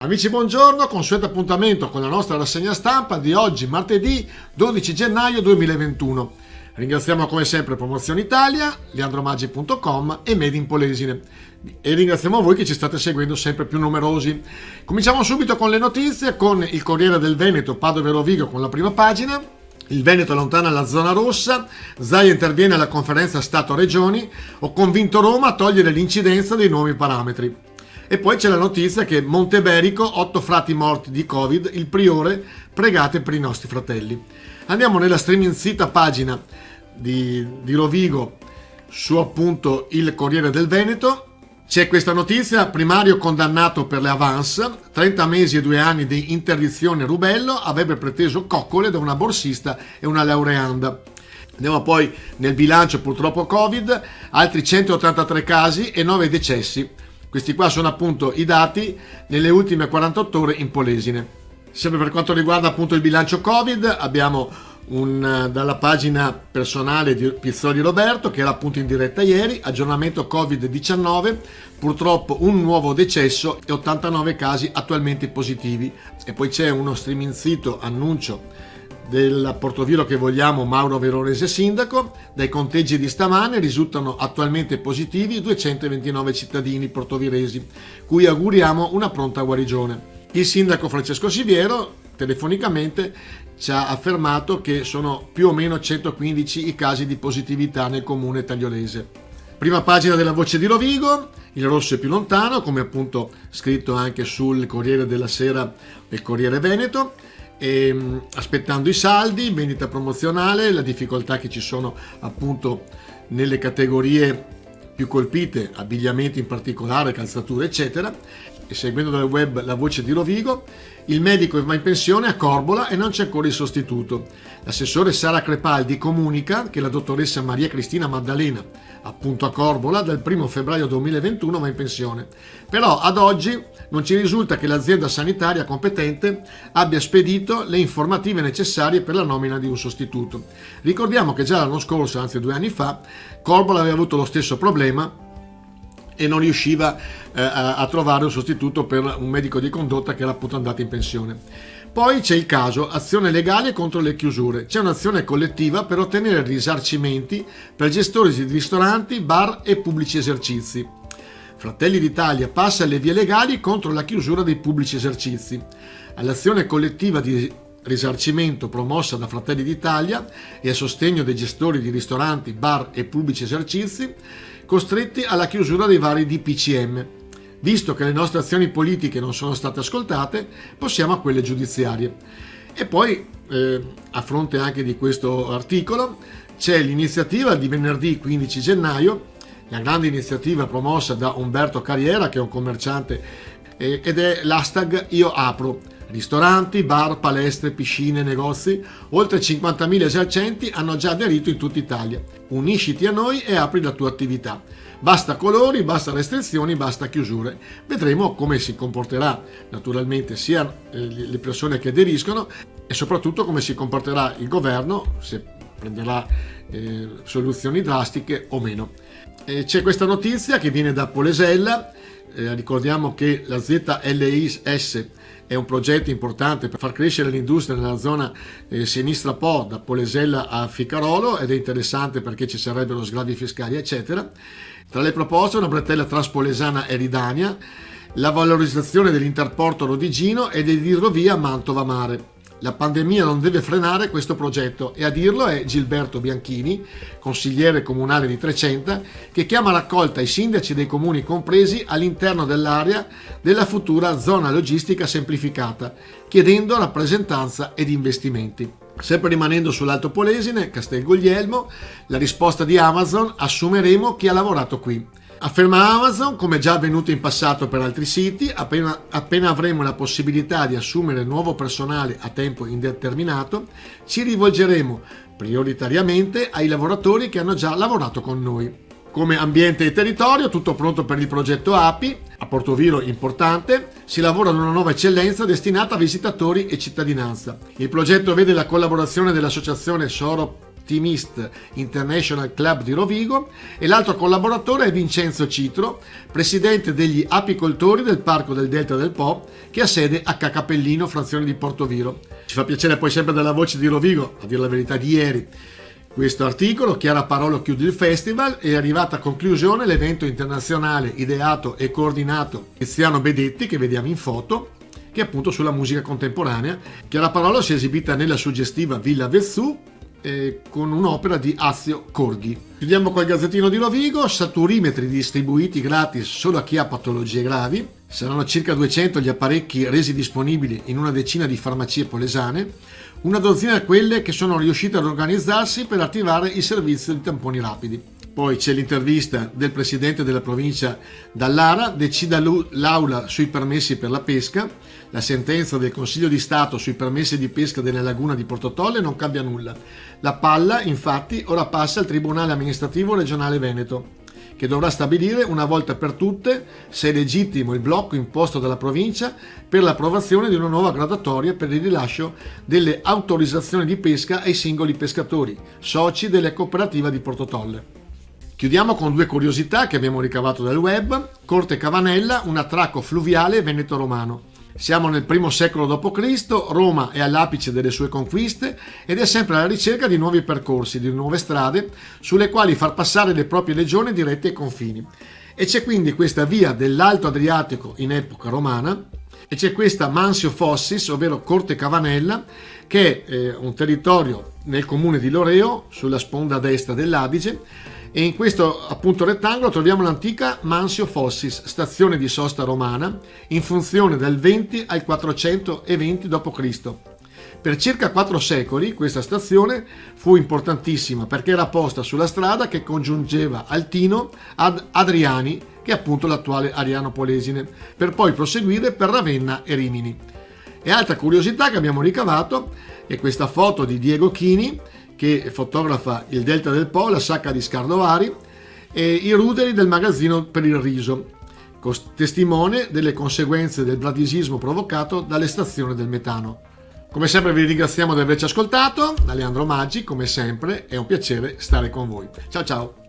Amici, buongiorno, consueto appuntamento con la nostra rassegna stampa di oggi, martedì 12 gennaio 2021. Ringraziamo come sempre Promozione Italia, leandromaggi.com e Made in Polesine. E ringraziamo voi che ci state seguendo sempre più numerosi. Cominciamo subito con le notizie, con il Corriere del Veneto, Padova e Rovigo con la prima pagina. Il Veneto allontana la zona rossa, Zaia interviene alla conferenza Stato-Regioni, ho convinto Roma a togliere l'incidenza dei nuovi parametri. E poi c'è la notizia che Monteberico, 8 frati morti di Covid, il priore, pregate per i nostri fratelli. Andiamo nella streaming sita pagina di Rovigo su appunto il Corriere del Veneto. C'è questa notizia: primario condannato per le avance, 30 mesi e 2 anni di interdizione rubello, avrebbe preteso coccole da una borsista e una laureanda. Andiamo poi nel bilancio purtroppo Covid, altri 183 casi e 9 decessi. Questi qua sono appunto i dati nelle ultime 48 ore in Polesine. Sempre per quanto riguarda appunto il bilancio Covid, abbiamo dalla pagina personale di Pizzoli Roberto, che era appunto in diretta ieri, aggiornamento Covid-19, purtroppo un nuovo decesso e 89 casi attualmente positivi. E poi c'è uno streaming sito annuncio del Portoviro che vogliamo, Mauro Veronese sindaco. Dai conteggi di stamane risultano attualmente positivi 229 cittadini portoviresi, cui auguriamo una pronta guarigione. Il sindaco Francesco Siviero telefonicamente ci ha affermato che sono più o meno 115 i casi di positività nel comune tagliolese. Prima pagina della Voce di Rovigo, il rosso è più lontano, come appunto scritto anche sul Corriere della Sera e il Corriere Veneto. E aspettando i saldi, vendita promozionale, la difficoltà che ci sono appunto nelle categorie più colpite, abbigliamento in particolare, calzature eccetera. E seguendo dal web la Voce di Rovigo, il medico va in pensione a Corbola e non c'è ancora il sostituto. L'assessore Sara Crepaldi comunica che la dottoressa Maria Cristina Maddalena, appunto a Corbola, dal 1 febbraio 2021 va in pensione. Però ad oggi non ci risulta che l'azienda sanitaria competente abbia spedito le informative necessarie per la nomina di un sostituto. Ricordiamo che già l'anno scorso, anzi 2 anni fa, Corbola aveva avuto lo stesso problema e non riusciva a trovare un sostituto per un medico di condotta che era appunto andato in pensione. Poi c'è il caso azione legale contro le chiusure. C'è un'azione collettiva per ottenere risarcimenti per gestori di ristoranti, bar e pubblici esercizi. Fratelli d'Italia passa alle vie legali contro la chiusura dei pubblici esercizi. All'azione collettiva di risarcimento promossa da Fratelli d'Italia e a sostegno dei gestori di ristoranti, bar e pubblici esercizi costretti alla chiusura dei vari DPCM. Visto che le nostre azioni politiche non sono state ascoltate, passiamo a quelle giudiziarie. E poi, a fronte anche di questo articolo, c'è l'iniziativa di venerdì 15 gennaio, la grande iniziativa promossa da Umberto Carriera, che è un commerciante, ed è l'hashtag Io Apro. Ristoranti, bar, palestre, piscine, negozi, oltre 50.000 esercenti hanno già aderito in tutta Italia. Unisciti a noi e apri la tua attività. Basta colori, basta restrizioni, basta chiusure. Vedremo come si comporterà naturalmente sia le persone che aderiscono e soprattutto come si comporterà il governo, se prenderà soluzioni drastiche o meno. C'è questa notizia che viene da Polesella. Ricordiamo che la ZLIS è un progetto importante per far crescere l'industria nella zona sinistra Po, da Polesella a Ficarolo, ed è interessante perché ci sarebbero sgravi fiscali eccetera. Tra le proposte una bretella transpolesana Eridania, la valorizzazione dell'interporto Rodigino e dell'idrovia Mantova Mare. La pandemia non deve frenare questo progetto e a dirlo è Gilberto Bianchini, consigliere comunale di Trecenta, che chiama a raccolta i sindaci dei comuni compresi all'interno dell'area della futura zona logistica semplificata, chiedendo rappresentanza ed investimenti. Sempre rimanendo sull'Alto Polesine, Castel Guglielmo, la risposta di Amazon: assumeremo chi ha lavorato qui. Afferma Amazon, come già avvenuto in passato per altri siti, appena avremo la possibilità di assumere nuovo personale a tempo indeterminato, ci rivolgeremo prioritariamente ai lavoratori che hanno già lavorato con noi. Come ambiente e territorio, tutto pronto per il progetto API, a Portoviro importante, si lavora ad una nuova eccellenza destinata a visitatori e cittadinanza. Il progetto vede la collaborazione dell'associazione Soro Team East International Club di Rovigo, e l'altro collaboratore è Vincenzo Citro, presidente degli apicoltori del Parco del Delta del Po, che ha sede a Cacapellino, frazione di Portoviro. Ci fa piacere poi sempre dalla voce di Rovigo, a dire la verità, di ieri. Questo articolo, Chiara Parolo chiude il festival, è arrivata a conclusione l'evento internazionale ideato e coordinato da Tiziano Bedetti, che vediamo in foto, che è appunto sulla musica contemporanea. Chiara Parolo si è esibita nella suggestiva Villa Vezzù con un'opera di Azio Corghi. Chiudiamo col Gazzettino di Rovigo: saturimetri distribuiti gratis solo a chi ha patologie gravi. Saranno circa 200 gli apparecchi resi disponibili in una decina di farmacie polesane, una dozzina quelle che sono riuscite ad organizzarsi per attivare il servizio di tamponi rapidi. Poi c'è l'intervista del presidente della provincia Dallara: decida l'Aula sui permessi per la pesca. La sentenza del Consiglio di Stato sui permessi di pesca della laguna di Portotolle non cambia nulla. La palla, infatti, ora passa al Tribunale Amministrativo Regionale Veneto, che dovrà stabilire una volta per tutte se è legittimo il blocco imposto dalla provincia per l'approvazione di una nuova graduatoria per il rilascio delle autorizzazioni di pesca ai singoli pescatori, soci della cooperativa di Portotolle. Chiudiamo con due curiosità che abbiamo ricavato dal web. Corte Cavanella, un attracco fluviale veneto-romano. Siamo nel I secolo d.C., Roma è all'apice delle sue conquiste ed è sempre alla ricerca di nuovi percorsi, di nuove strade sulle quali far passare le proprie legioni dirette ai confini. E c'è quindi questa via dell'Alto Adriatico in epoca romana, e c'è questa Mansio Fossis, ovvero Corte Cavanella, che è un territorio nel comune di Loreo, sulla sponda destra dell'Adige, e in questo appunto rettangolo troviamo l'antica Mansio Fossis, stazione di sosta romana, in funzione dal 20 al 420 d.C. Per circa 4 secoli questa stazione fu importantissima perché era posta sulla strada che congiungeva Altino ad Adriani, che è appunto l'attuale Ariano Polesine, per poi proseguire per Ravenna e Rimini. E altra curiosità che abbiamo ricavato è questa foto di Diego Chini, che fotografa il Delta del Po, la sacca di Scardovari e i ruderi del magazzino per il riso, testimone delle conseguenze del bradisismo provocato dall'estrazione del metano. Come sempre vi ringraziamo di averci ascoltato. Da Leandro Maggi, come sempre, è un piacere stare con voi. Ciao ciao!